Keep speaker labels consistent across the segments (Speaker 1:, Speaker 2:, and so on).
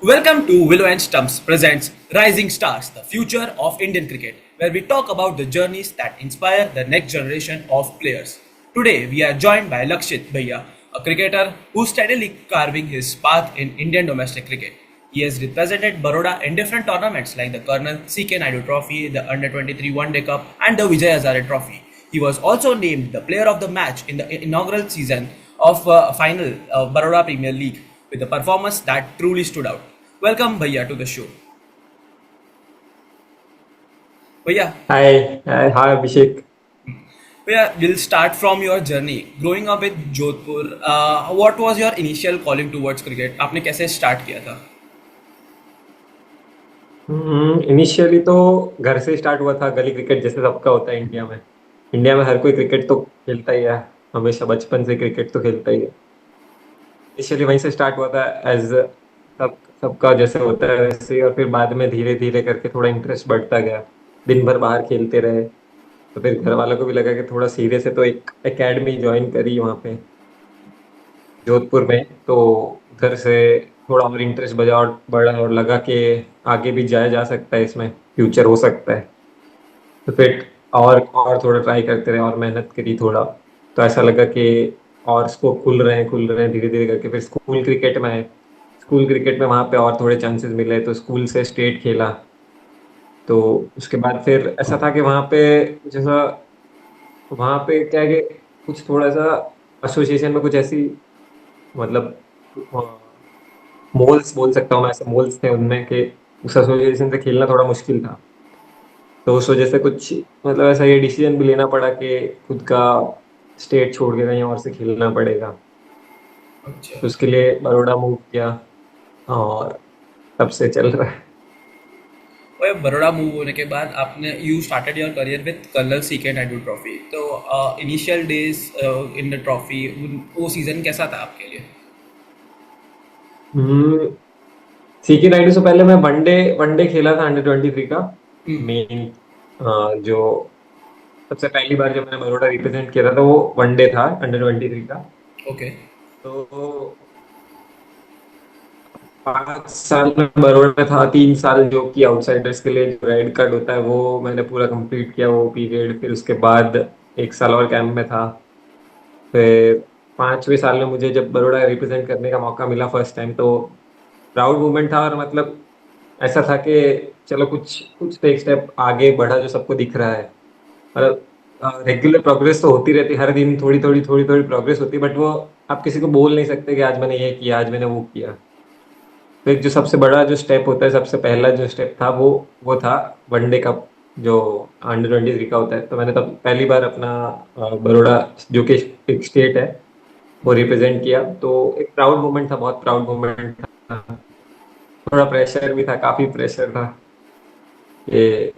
Speaker 1: Welcome to Willow and Stumps presents Rising Stars, the future of Indian cricket, where we talk about the journeys that inspire the next generation of players. Today, we are joined by Lakshit Bhaiya, a cricketer who's steadily carving his path in Indian domestic cricket. He has represented Baroda in different tournaments like the Colonel C.K. Naidu Trophy, the Under 23 One Day Cup, and the Vijay Hazare Trophy. He was also named the player of the match in the inaugural season of final Baroda Premier League with a performance that truly stood out. Welcome, Bhaiya, to the show. Bhaiya,
Speaker 2: Hi, Abhishek.
Speaker 1: we'll start from your journey. Growing up with Jodhpur, what was your initial calling towards cricket? आपने कैसे start किया था?
Speaker 2: Initially तो घर से start हुआ था। गली क्रिकेट जैसे सबका होता है इंडिया में। इंडिया में हर कोई क्रिकेट तो खेलता ही है। हमेशा बचपन से क्रिकेट तो खेलता ही है। इनिशियली वहीं से स्टार्ट हुआ था एज सबका जैसे होता है वैसे ही। और फिर बाद में धीरे धीरे करके थोड़ा इंटरेस्ट बढ़ता गया। दिन भर बाहर खेलते रहे तो फिर घर वालों को भी लगा कि थोड़ा सीरियस है, तो एक एकेडमी ज्वाइन करी वहाँ पे जोधपुर में। तो उधर से थोड़ा और इंटरेस्ट बजा और बढ़ा और लगा कि आगे भी जाया जा सकता है, इसमें फ्यूचर हो सकता है। तो फिर और थोड़ा ट्राई करते रहे और मेहनत करी थोड़ा। तो ऐसा लगा कि और स्कोप खुल रहे हैं धीरे धीरे करके। फिर स्कूल क्रिकेट में आए। स्कूल क्रिकेट में वहाँ पे और थोड़े चांसेस मिले तो स्कूल से स्टेट खेला। तो उसके बाद फिर ऐसा था कि जैसा वहाँ पे क्या है कि कुछ थोड़ा सा एसोसिएशन में कुछ ऐसी मतलब मोल्स बोल सकता हूँ मैं, ऐसे मोल्स थे उनमें कि उस एसोसिएशन से खेलना थोड़ा मुश्किल था। तो उस वजह से कुछ मतलब ऐसा ये डिसीजन भी लेना पड़ा कि खुद का स्टेट छोड़ के कहीं और से खेलना पड़ेगा।
Speaker 1: अच्छा.
Speaker 2: तो उसके लिए बड़ौदा मूव किया और तब से चल रहा है।
Speaker 1: और बड़ोड़ा मूव होने के बाद आपने you started your career with Colonel C K Naidu trophy. तो initial days in the trophy, वो सीजन कैसा था आपके लिए?
Speaker 2: हम्म, सीके नायडू से पहले मैं वनडे खेला था अंडर 23 का। मेन जो सबसे पहली बार जब मैंने बड़ौदा रिप्रेजेंट किया था तो वो वनडे था अंडर 23 का।
Speaker 1: ओके.
Speaker 2: तो 5 साल में बड़ौदा में था, 3 साल जो कि आउटसाइडर्स के लिए जो रेड कार्ड होता है वो मैंने पूरा कंप्लीट किया वो पीरियड। फिर उसके बाद 1 साल और कैंप में था। फिर 5वें साल में मुझे जब बड़ौदा रिप्रेजेंट करने का मौका मिला फर्स्ट टाइम, तो प्राउड मोमेंट था। और मतलब ऐसा था कि चलो कुछ कुछ तो एक स्टेप आगे बढ़ा जो सबको दिख रहा है। मतलब रेगुलर प्रोग्रेस तो होती रहती है, हर दिन थोड़ी थोड़ी प्रोग्रेस होती है, बट वो आप किसी को बोल नहीं सकते कि आज मैंने ये किया, आज मैंने वो किया। तो एक जो सबसे बड़ा जो स्टेप होता है, सबसे पहला जो स्टेप था वो था वनडे कप जो अंडर 23 का होता है। तो मैंने तब पहली बार अपना बड़ौदा जो कि एक स्टेट है वो रिप्रेजेंट किया। तो एक प्राउड मोमेंट था, बहुत प्राउड मोमेंट था। थोड़ा प्रेशर भी था, काफी प्रेशर था कि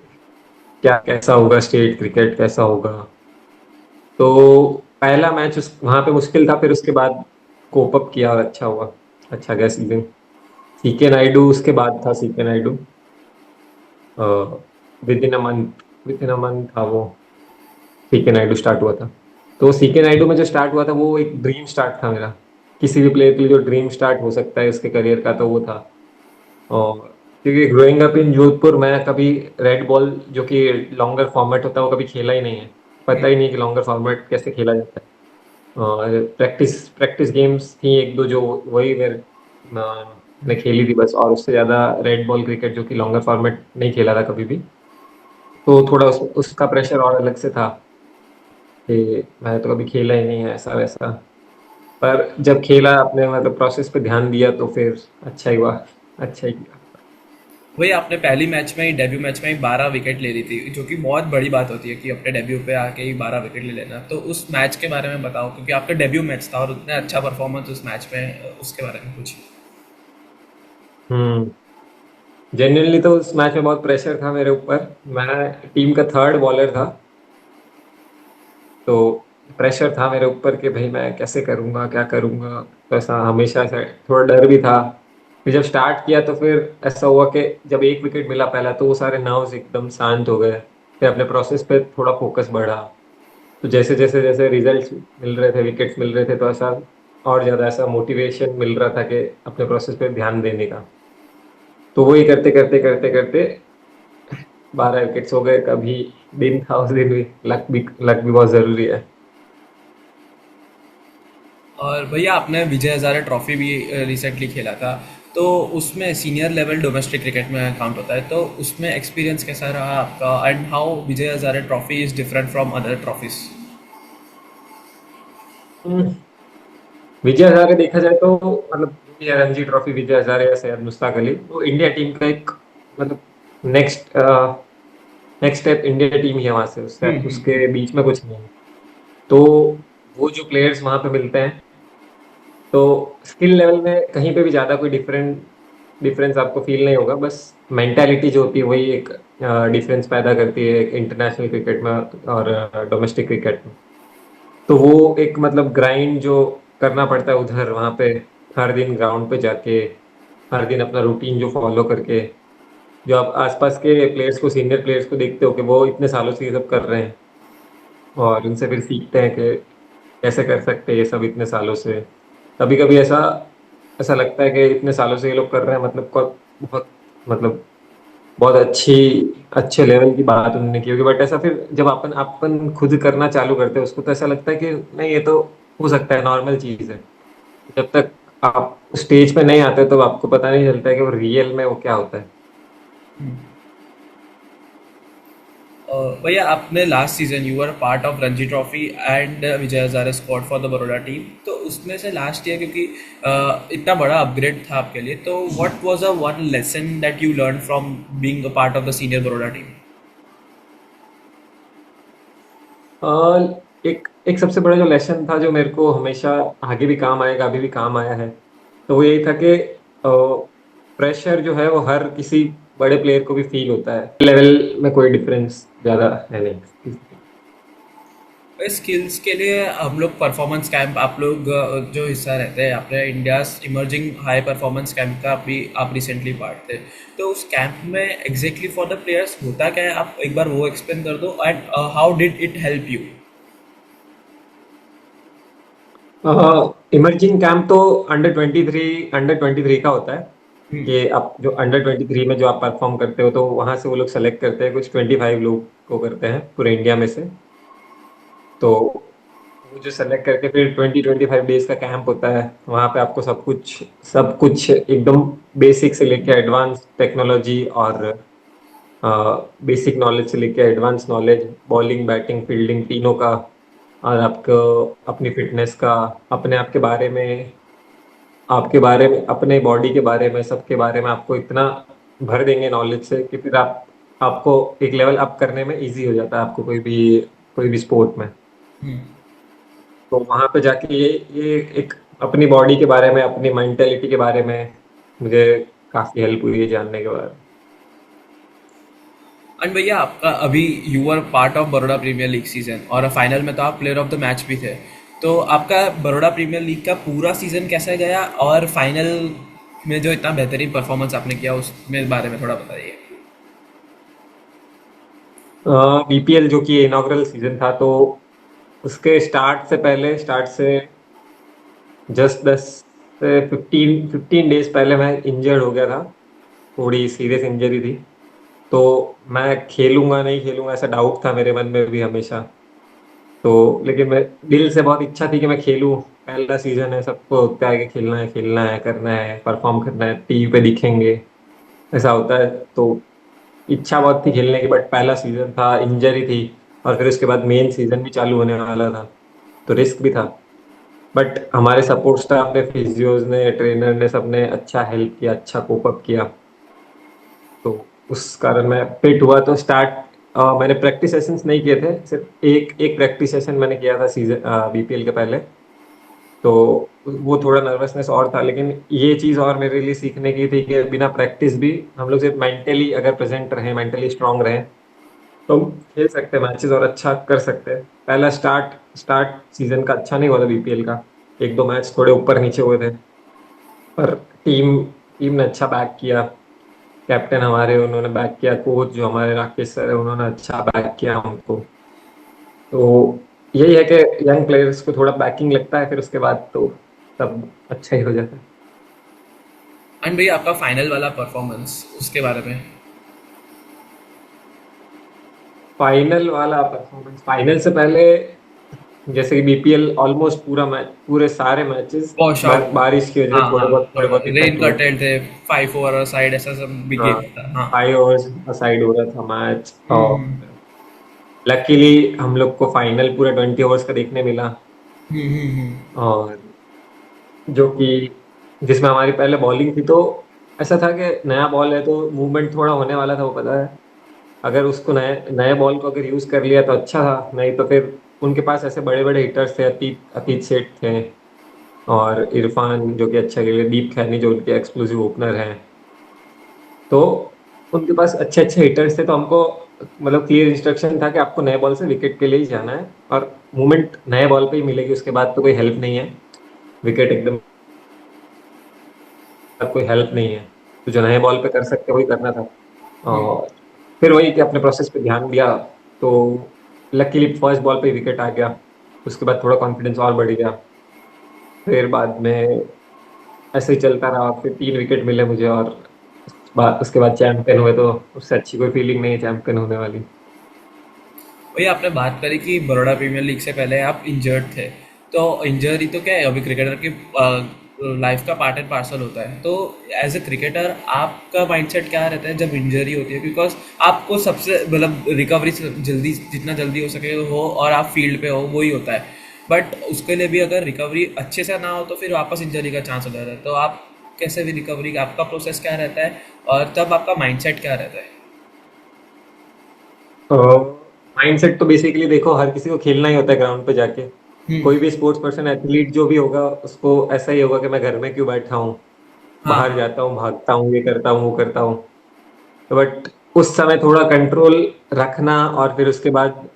Speaker 2: क्या कैसा होगा, स्टेट क्रिकेट कैसा होगा। तो पहला मैच उस वहां पे मुश्किल था, फिर उसके बाद कोप अप किया और अच्छा हुआ। अच्छा गया सीजन। सीके नायडू उसके बाद था। CK Naidu within a month था वो। सीके नायडू स्टार्ट हुआ था। तो सीके नायडू में जो स्टार्ट हुआ था वो एक ड्रीम स्टार्ट था मेरा। किसी भी प्लेयर के लिए जो ड्रीम स्टार्ट हो सकता है उसके करियर का, तो वो था। और क्योंकि ग्रोइंग अप इन जोधपुर मैं कभी रेड बॉल जो कि लॉन्गर फॉर्मेट होता है वो कभी खेला ही नहीं है। पता ही नहीं कि लॉन्गर फॉर्मेट कैसे खेला जाता है। और प्रैक्टिस प्रैक्टिस गेम्स थी एक दो जो वही मैंने खेली थी बस। और उससे ज्यादा रेड बॉल क्रिकेट जो कि लॉन्गर फॉर्मेट नहीं खेला था कभी भी। तो थोड़ा उसका प्रेशर और अलग से था कि मैंने तो कभी खेला ही नहीं है ऐसा वैसा। पर जब खेला अपने मतलब प्रोसेस पे ध्यान दिया तो फिर अच्छा ही हुआ। अच्छा ही किया।
Speaker 1: वही आपने पहली मैच में ही, डेब्यू मैच में ही 12 विकेट ले ली थी, जो कि बहुत बड़ी बात होती है कि अपने डेब्यू पे आके ही 12 विकेट ले लेना. तो उस मैच के बारे में बताओ, क्योंकि आपका डेब्यू मैच था और उतना अच्छा परफॉर्मेंस उस मैच में, उसके बारे में कुछ.
Speaker 2: हम्म जेन्युइनली तो उस मैच में बहुत प्रेशर था मेरे ऊपर। मैं टीम का थर्ड बॉलर था। तो प्रेशर था मेरे ऊपर कि भाई मैं कैसे करूंगा, क्या करूंगा। तो ऐसा हमेशा ऐसा थोड़ा डर भी था। फिर जब स्टार्ट किया तो फिर ऐसा हुआ कि जब एक विकेट मिला पहला तो वो सारे नर्व्स एकदम शांत हो गए। फिर अपने प्रोसेस पे थोड़ा फोकस बढ़ा। तो जैसे जैसे जैसे रिजल्ट्स मिल रहे थे, विकेट्स मिल रहे थे, तो ऐसा और ज्यादा ऐसा मोटिवेशन मिल रहा था कि अपने प्रोसेस पे ध्यान देने का। तो वही करते करते करते करते 12 विकेट्स हो गए। कभी दिन था उस दिन भी, लक भी बहुत जरूरी है।
Speaker 1: और भैया आपने विजय हजारे ट्रॉफी भी रिसेंटली खेला था, तो उसमें सीनियर लेवल डोमेस्टिक क्रिकेट में काउंट होता है, तो उसमें एक्सपीरियंस कैसा रहा आपका, and how Vijay Hazare trophy is different from other trophies?
Speaker 2: Hmm, Vijay Hazare देखा जाए तो मतलब जो भी है, रणजी ट्रॉफी, विजय हजारे या सैयद मुश्ताक अली, वो इंडिया टीम का एक मतलब next next step India team ही है। वहां से उससे उसके बीच में कुछ नहीं है। तो वो जो प्लेयर्स वहां पे मिलते हैं, तो स्किल लेवल में कहीं पे भी ज्यादा कोई डिफरेंस आपको फील नहीं होगा। बस मेंटालिटी जो होती है वही एक डिफरेंस पैदा करती है इंटरनेशनल क्रिकेट में और डोमेस्टिक क्रिकेट में। तो वो एक मतलब ग्राइंड जो करना पड़ता है उधर वहां पे, हर दिन ग्राउंड पे जाके, हर दिन अपना रूटीन जो फॉलो करके, जो आप आसपास के प्लेयर्स को, सीनियर प्लेयर्स को देखते हो कि वो इतने सालों से ये सब कर रहे हैं, और उनसे फिर सीखते हैं कि कैसे कर सकते हैं ये सब इतने सालों से। कभी कभी ऐसा ऐसा लगता है कि इतने सालों से ये लोग कर रहे हैं, मतलब बहुत मतलब बहुत अच्छे लेवल की बात उन्होंने की होगी। बट ऐसा फिर जब अपन अपन खुद करना चालू करते हैं उसको, तो ऐसा लगता है कि नहीं, ये तो हो सकता है, नॉर्मल चीज है। जब तक आप स्टेज पे नहीं आते तो आपको पता नहीं चलता है कि वो रियल में वो क्या होता है।
Speaker 1: भैया आपने last season you are part of Ranji trophy and Vijay Hazare squad for the Baroda team, तो उसमें से लास्ट ईयर क्योंकि इतना बड़ा अपग्रेड था आपके लिए, तो what was a one lesson that you learn from being a part of the senior Baroda team?
Speaker 2: Uh, एक एक सबसे बड़ा जो लेसन था, जो मेरे को हमेशा आगे भी काम आएगा, अभी भी काम आया है, तो वो यही था कि प्रेशर जो है वो हर किसी बड़े प्लेयर को भी फील होता है। लेवल में कोई डिफरेंस ज्यादा है नहीं।
Speaker 1: स्किल्स के लिए हम लोग परफॉर्मेंस कैंप, आप लोग जो हिस्सा रहते हैं अपने India emerging high performance camp का भी आप रिसेंटली पार्ट थे, तो उस कैंप में एग्जैक्टली फॉर द प्लेयर्स होता क्या है, आप एक बार वो एक्सप्लेन कर दो, and how did it help you?
Speaker 2: Emerging camp तो अंडर 23 का होता है। कि आप जो अंडर 23 में जो आप परफॉर्म करते हो, तो वहां से वो लोग सेलेक्ट करते हैं, कुछ 25 लोग को करते हैं पूरे इंडिया में से। तो वो जो सेलेक्ट करके फिर 20-25 डेज का कैंप होता है। वहां पे आपको सब कुछ एकदम बेसिक से लेके एडवांस टेक्नोलॉजी, और बेसिक नॉलेज से लेके advance knowledge, bowling batting fielding तीनों का, और आपको अपनी फिटनेस का, अपने आप के बारे में, आपके बारे में, अपने बॉडी के बारे में, सबके बारे में आपको इतना भर देंगे नॉलेज से कि फिर आपको एक लेवल अप करने में इजी हो जाता है, आपको कोई भी स्पोर्ट में। तो वहां पे जाके ये एक अपनी बॉडी के बारे में, अपनी मेंटेलिटी के बारे में मुझे काफी हेल्प हुई है जानने के बाद।
Speaker 1: एंड भैया आपका अभी you are part of Baroda premier league season, और फाइनल में तो आप प्लेयर ऑफ द मैच भी थे, तो आपका बड़ौदा प्रीमियर लीग का पूरा सीजन कैसा गया, और फाइनल में जो इतना बेहतरीन परफॉर्मेंस आपने किया उसमें बारे में थोड़ा बताइए।
Speaker 2: बीपीएल जो कि इनॉग्रल सीजन था, तो उसके स्टार्ट से जस्ट 10 से 15 डेज पहले मैं इंजर्ड हो गया था। थोड़ी सीरियस इंजरी थी। तो मैं खेलूंगा नहीं खेलूंगा ऐसा डाउट था मेरे मन में भी हमेशा। तो लेकिन मैं दिल से बहुत इच्छा थी कि मैं खेलूं। पहला सीजन है, सबको होता है कि खेलना है करना है, परफॉर्म करना है, टीवी पे दिखेंगे, ऐसा होता है। तो इच्छा बहुत थी खेलने की, बट पहला सीजन था, इंजरी थी, और फिर उसके बाद मेन सीजन भी चालू होने वाला था, तो रिस्क भी था। बट हमारे सपोर्ट स्टाफ ने, फिजियोज ने, ट्रेनर ने, सबने अच्छा हेल्प किया, अच्छा कोप अप किया। तो उस कारण मैं फिट हुआ। तो मैंने प्रैक्टिस सेशंस नहीं किए थे, सिर्फ एक एक प्रैक्टिस सेशन मैंने किया था सीजन बीपीएल के पहले। तो वो थोड़ा नर्वसनेस और था, लेकिन ये चीज और मेरे लिए सीखने की थी कि बिना प्रैक्टिस भी हम लोग सिर्फ मेंटली अगर प्रेजेंट रहें, मेंटली स्ट्रांग रहें, तो हम खेल सकते हैं मैचेस और अच्छा कर सकते हैं। पहला स्टार्ट सीजन का अच्छा नहीं हुआ था बीपीएल का। एक दो मैच थोड़े ऊपर नीचे हुए थे, पर टीम टीम ने अच्छा बैक किया। कैप्टन हमारे, उन्होंने बैक किया, कोच जो हमारे राकेश सर है, उन्होंने अच्छा बैक किया हमको। तो यही है कि यंग प्लेयर्स को थोड़ा बैकिंग लगता है, फिर उसके बाद तो सब अच्छा ही हो जाता है।
Speaker 1: एंड भैया आपका फाइनल वाला परफॉर्मेंस उसके बारे में।
Speaker 2: फाइनल वाला परफॉर्मेंस, फाइनल से पहले जैसे कि बीपीएल ऑलमोस्ट पूरा मैच, पूरे सारे मैचेस
Speaker 1: वॉश आउट।
Speaker 2: बारिश की वजह
Speaker 1: हाँ
Speaker 2: से
Speaker 1: हाँ,
Speaker 2: थोड़े बहुत
Speaker 1: रेन
Speaker 2: इफेक्ट हुए थे।
Speaker 1: कर्टेन थे, 5 ओवर साइड ऐसा सब भी
Speaker 2: हाँ,
Speaker 1: गेम था हाँ।
Speaker 2: 5 ओवर्स साइड हो रहा था मैच।
Speaker 1: हम्म
Speaker 2: और लकीली हम लोग को फाइनल पूरा 20 ओवर्स का देखने मिला। और जो कि जिसमें हमारी पहले बॉलिंग थी, तो ऐसा था कि नया बॉल है तो मूवमेंट थोड़ा होने वाला था, वो पता है। अगर उसको नए नए बॉल को अगर यूज कर लिया तो अच्छा था, नहीं तो फिर उनके पास ऐसे बड़े बड़े हिटर्स थे, अतीत अतीत सेठ थे और इरफान जो कि अच्छा खेले, दीप खैनी जो उनके एक्सक्लूसिव ओपनर हैं। तो उनके पास अच्छे अच्छे हिटर्स थे, तो हमको मतलब क्लियर इंस्ट्रक्शन था कि आपको नए बॉल से विकेट के लिए ही जाना है, और मूवमेंट नए बॉल पे ही मिलेगी, उसके बाद तो कोई हेल्प नहीं है। विकेट एकदम कोई हेल्प नहीं है। तो जो नए बॉल पे कर सकते वही करना था। और फिर वही कि अपने प्रोसेस पे ध्यान दिया, तो लकीली फर्स्ट बॉल पे विकेट आ गया। उसके बाद थोड़ा कॉन्फिडेंस और बढ़ गया। फिर बाद में ऐसे ही चलता रहा, फिर 3 विकेट मिले मुझे, और उसके बाद चैंपियन हुए, तो उससे अच्छी कोई फीलिंग नहीं है चैंपियन होने वाली।
Speaker 1: भैया आपने बात करी कि बड़ौदा प्रीमियर लीग से पहले आप इंजर्ड थे। तो इंजरी तो क्या है, अभी क्रिकेटर की लाइफ का पार्ट एंड पार्सल होता है। तो एज ए क्रिकेटर आपका माइंडसेट क्या रहता है जब इंजरी होती है? बिकॉज आपको सबसे मतलब रिकवरी जल्दी, जितना जल्दी हो सके हो और आप फील्ड पे हो, वही होता है। बट उसके लिए भी अगर रिकवरी अच्छे से ना हो तो फिर वापस इंजरी का चांस हो जाता है। तो आप कैसे भी रिकवरी, आपका प्रोसेस क्या रहता है और तब आपका माइंडसेट क्या रहता है?
Speaker 2: माइंडसेट तो बेसिकली देखो, हर किसी को खेलना ही होता है ग्राउंड पे जाके। कोई भी स्पोर्ट्स पर्सन, एथलीट जो भी होगा, उसको ऐसा ही होगा कि मैं घर में क्यों बैठा हूँ,
Speaker 1: हाँ
Speaker 2: बाहर
Speaker 1: हाँ
Speaker 2: जाता हूँ, भागता हूँ, ये करता हूँ, वो करता हूँ। बट उस समय थोड़ा कंट्रोल रखना, और फिर उसके बाद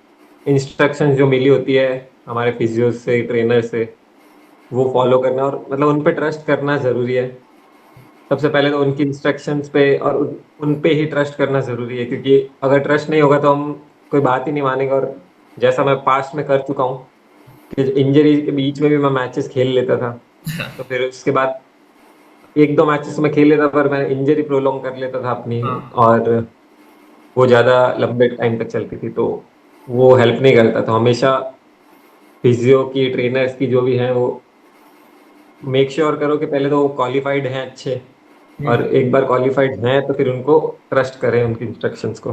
Speaker 2: इंस्ट्रक्शंस जो मिली होती है हमारे फिजियो से, ट्रेनर से, वो फॉलो करना, और मतलब उन पे ट्रस्ट करना जरूरी है। सबसे पहले तो उनकी इंस्ट्रक्शंस पे और उन पे ही ट्रस्ट करना जरूरी है, क्योंकि अगर ट्रस्ट नहीं होगा तो हम कोई बात ही नहीं मानेंगे। और जैसा मैं पास्ट में कर चुका हूँ कि इंजरी के बीच में भी मैं मैचेस खेल लेता था, तो फिर उसके बाद एक दो मैचेस में खेल लेता, पर मैं इंजरी प्रोलॉन्ग कर लेता था अपनी।
Speaker 1: हाँ।
Speaker 2: और वो ज्यादा लंबे टाइम तक चलती थी, तो वो हेल्प नहीं करता। तो हमेशा फिजियो की, ट्रेनर्स की जो भी हैं, वो मेक श्योर करो कि पहले तो वो क्वालिफाइड हैं अच्छे, और एक बार क्वालिफाइड हैं तो फिर उनको ट्रस्ट करें, उनकी इंस्ट्रक्शंस को।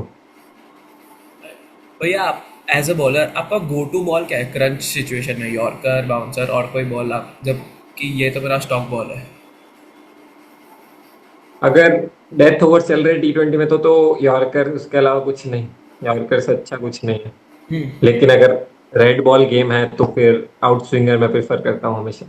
Speaker 1: भैया आप एज अ बॉलर आपका गो टू बॉल क्या है क्रंच सिचुएशन में? यॉर्कर, बाउंसर और कोई बॉल, आप जब कि ये तो मेरा स्टॉक बॉल है।
Speaker 2: अगर डेथ ओवर चल रहे T20 में तो यॉर्कर, उसके अलावा कुछ नहीं। यॉर्कर से अच्छा कुछ नहीं है। लेकिन अगर रेड बॉल गेम है तो फिर आउट स्विंगर मैं प्रेफर करता हूँ हमेशा।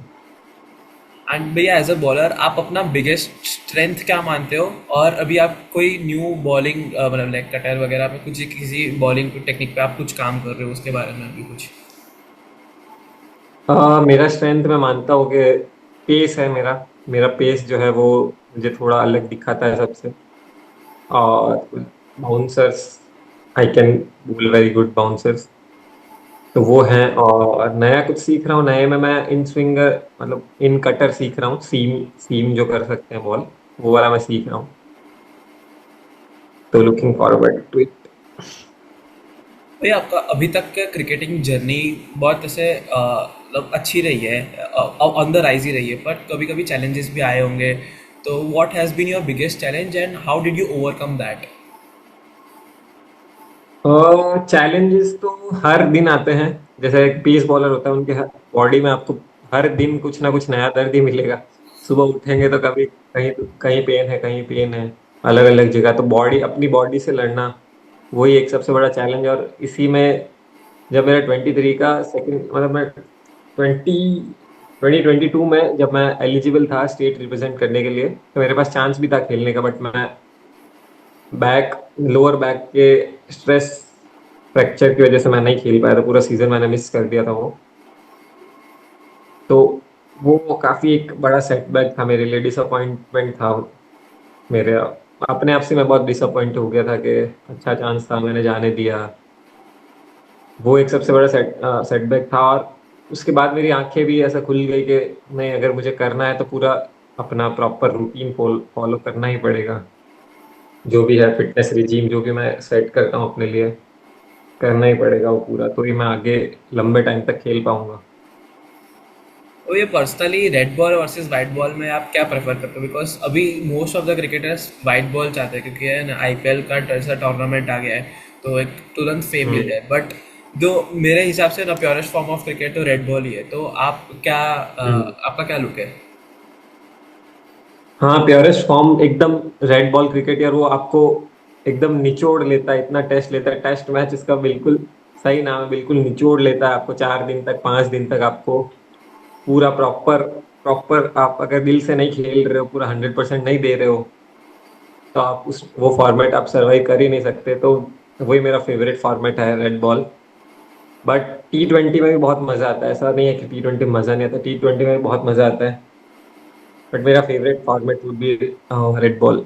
Speaker 1: एंड भैया एज अ बॉलर आप अपना बिगेस्ट स्ट्रेंथ क्या मानते हो? और अभी आप कोई न्यू बॉलिंग मतलब लेग कटर वगैरह पे कुछ किसी बॉलिंग टेक्निक पे आप कुछ काम कर रहे हो, उसके बारे में अभी कुछ?
Speaker 2: मेरा स्ट्रेंथ मैं मानता हूँ कि पेस है मेरा। मेरा पेस जो है वो मुझे थोड़ा अलग दिखाता है सबसे। और बाउंसर्स, आई कैन बोल वेरी गुड बाउंसर्स, तो वो हैं। और नया कुछ सीख रहा हूँ, नए में मैं इन स्विंगर, मतलब इन कटर सीख रहा हूँ। सीम सीम जो कर सकते हैं बॉल, वो वाला मैं सीख रहा हूँ। तो लुकिंग फॉरवर्ड टू इट।
Speaker 1: भैया आपका अभी तक का क्रिकेटिंग जर्नी बहुत ऐसे मतलब अच्छी रही है, ऑन द राइज ही रही है, पर कभी कभी चैलेंजेस भी आए होंगे। तो what has been your biggest challenge and how did you overcome that?
Speaker 2: Challenges तो हर दिन आते हैं। जैसे एक पेस बॉलर होता है, उनके बॉडी में आपको हर दिन कुछ ना कुछ नया दर्द ही मिलेगा। सुबह उठेंगे तो कभी कहीं कहीं पेन है, कहीं पेन है, अलग अलग जगह। तो बॉडी, अपनी बॉडी से लड़ना, वही एक सबसे बड़ा चैलेंज है। और इसी में जब मेरा 23 का सेकंड, मतलब मैं 2022 में जब मैं एलिजिबल था स्टेट रिप्रेजेंट करने के लिए, तो मेरे पास चांस भी था खेलने का। बट मैं बैक लोअर बैक के स्ट्रेस फ्रैक्चर की वजह से मैं नहीं खेल पाया था, पूरा सीजन मैंने मिस कर दिया था वो। तो वो काफी एक बड़ा सेटबैक था मेरे लिए, डिसअपॉइंटमेंट था मेरे अपने आप से। मैं बहुत डिसअपॉइंट हो गया था कि अच्छा चांस था, मैंने जाने दिया। वो एक सबसे बड़ा सेटबैक था। और उसके बाद मेरी आंखें भी ऐसा खुल गई कि नहीं, अगर मुझे करना है तो पूरा अपना प्रॉपर रूटीन फॉलो करना ही पड़ेगा। जो भी है फिटनेस रिजीम जो भी मैं सेट करता हूँ अपने लिए, करना ही पड़ेगा वो पूरा, तो ही मैं आगे लंबे टाइम तक खेल पाऊंगा।
Speaker 1: तो ये personally red ball versus white ball में आप क्या प्रेफर करते हो? बिकॉज अभी most of the cricketers white ball चाहते हैं, क्योंकि है ना आईपीएल का ऐसा टूर्नामेंट आ गया है, तो एक तुरंत फेम मिल
Speaker 2: हम्म।
Speaker 1: जाए। बट जो मेरे हिसाब से ना प्योरेस्ट फॉर्म ऑफ क्रिकेट तो रेड बॉल ही है। तो आप क्या
Speaker 2: हम्म।
Speaker 1: आपका क्या लुक है?
Speaker 2: हाँ, प्योरेस्ट फॉर्म एकदम रेड बॉल क्रिकेट यार, वो आपको एकदम निचोड़ लेता है, इतना टेस्ट लेता है, टेस्ट मैच इसका बिल्कुल सही नाम है, बिल्कुल निचोड़ लेता है आपको 4 दिन तक 5 दिन तक आपको पूरा प्रॉपर प्रॉपर। आप अगर दिल से नहीं खेल रहे हो, पूरा 100% नहीं दे रहे हो, तो आप उस वो फॉर्मेट आप सर्वाइव कर ही नहीं सकते। तो वही मेरा फेवरेट फॉर्मेट है रेड बॉल। बट T20 में भी बहुत मजा आता है, ऐसा नहीं है कि T20 में मजा नहीं आता, T20 में भी बहुत मजा आता है। बट मेरा favourite format would be red ball.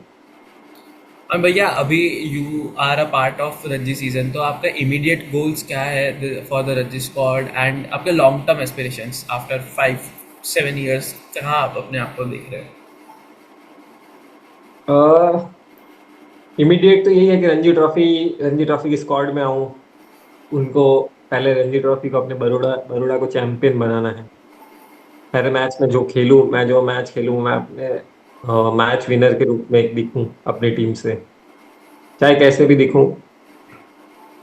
Speaker 1: और भैया अभी you are a part of Ranji season, तो आपका इमीडिएट गोल्स क्या है for the Ranji squad, and आपके long term aspirations after 5-7 years, कहाँ आप अपने आप को देख रहे हैं?
Speaker 2: इमीडिएट तो यही है कि रणजी ट्रॉफी की स्क्वाड में आऊं। उनको पहले रणजी ट्रॉफी को अपने बड़ोड़ा बड़ोड़ा को चैंपियन बनाना है। पहले मैच में जो मैच खेलूं मैं अपने मैच विनर के रूप में एक दिखूं अपनी टीम से, चाहे कैसे भी दिखूं,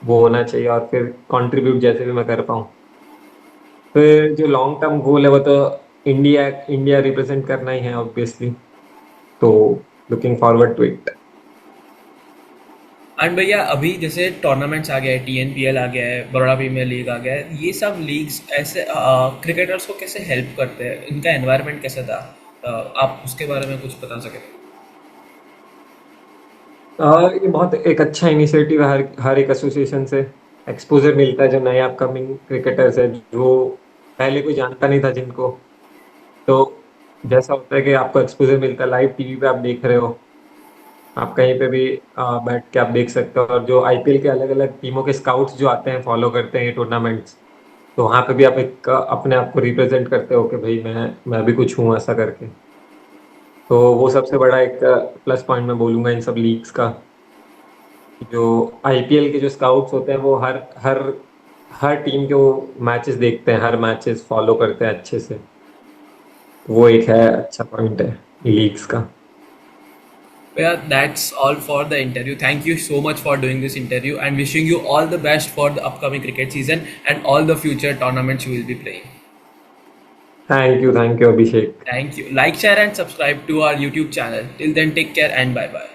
Speaker 2: वो होना चाहिए। और फिर कंट्रीब्यूट जैसे भी मैं कर पाऊं। फिर जो लॉन्ग टर्म गोल है वो तो इंडिया इंडिया रिप्रेजेंट करना ही है ऑब्वियसली। तो looking forward to it.
Speaker 1: And भैया अभी जैसे टूर्नामेंट्स आ गया है, टीएनपीएल आ गया है, बड़ौदा प्रीमियर लीग आ गया है, ये सब लीग्स ऐसे क्रिकेटर्स को कैसे हेल्प करते हैं? इनका एनवायरनमेंट कैसा था? आप उसके बारे में कुछ बता सके?
Speaker 2: ये बहुत एक अच्छा इनिशिएटिव है, हर हर एक एसोसिएशन से एक्सपोजर मिलता है जो नए अपकमिंग क्रिकेटर्स है, जो पहले कोई जानता नहीं था जिनको। तो जैसा होता है कि आपको एक्सपोजर मिलता है, लाइव टीवी पे आप देख रहे हो, आप कहीं पे भी बैठ के आप देख सकते हो। और जो आईपीएल के अलग अलग टीमों के स्काउट्स जो आते हैं फॉलो करते हैं ये टूर्नामेंट्स, तो वहां पे भी आप एक अपने आप को रिप्रेजेंट करते हो कि भाई मैं भी कुछ हूँ ऐसा करके। तो वो सबसे बड़ा एक प्लस पॉइंट मैं बोलूंगा इन सब लीग्स का। जो आईपीएल के जो स्काउट्स होते हैं वो हर हर हर टीम के वो मैचेस देखते हैं, हर मैचेस फॉलो करते हैं अच्छे से। वो एक है अच्छा पॉइंट है लीग्स का।
Speaker 1: Yeah, that's all for the interview. Thank you so much for doing this interview, and wishing you all the best for the upcoming cricket season and all the future tournaments you will be playing.
Speaker 2: Thank you Abhishek.
Speaker 1: Thank you. Like, share, and subscribe to our YouTube channel. Till then, take care and bye bye.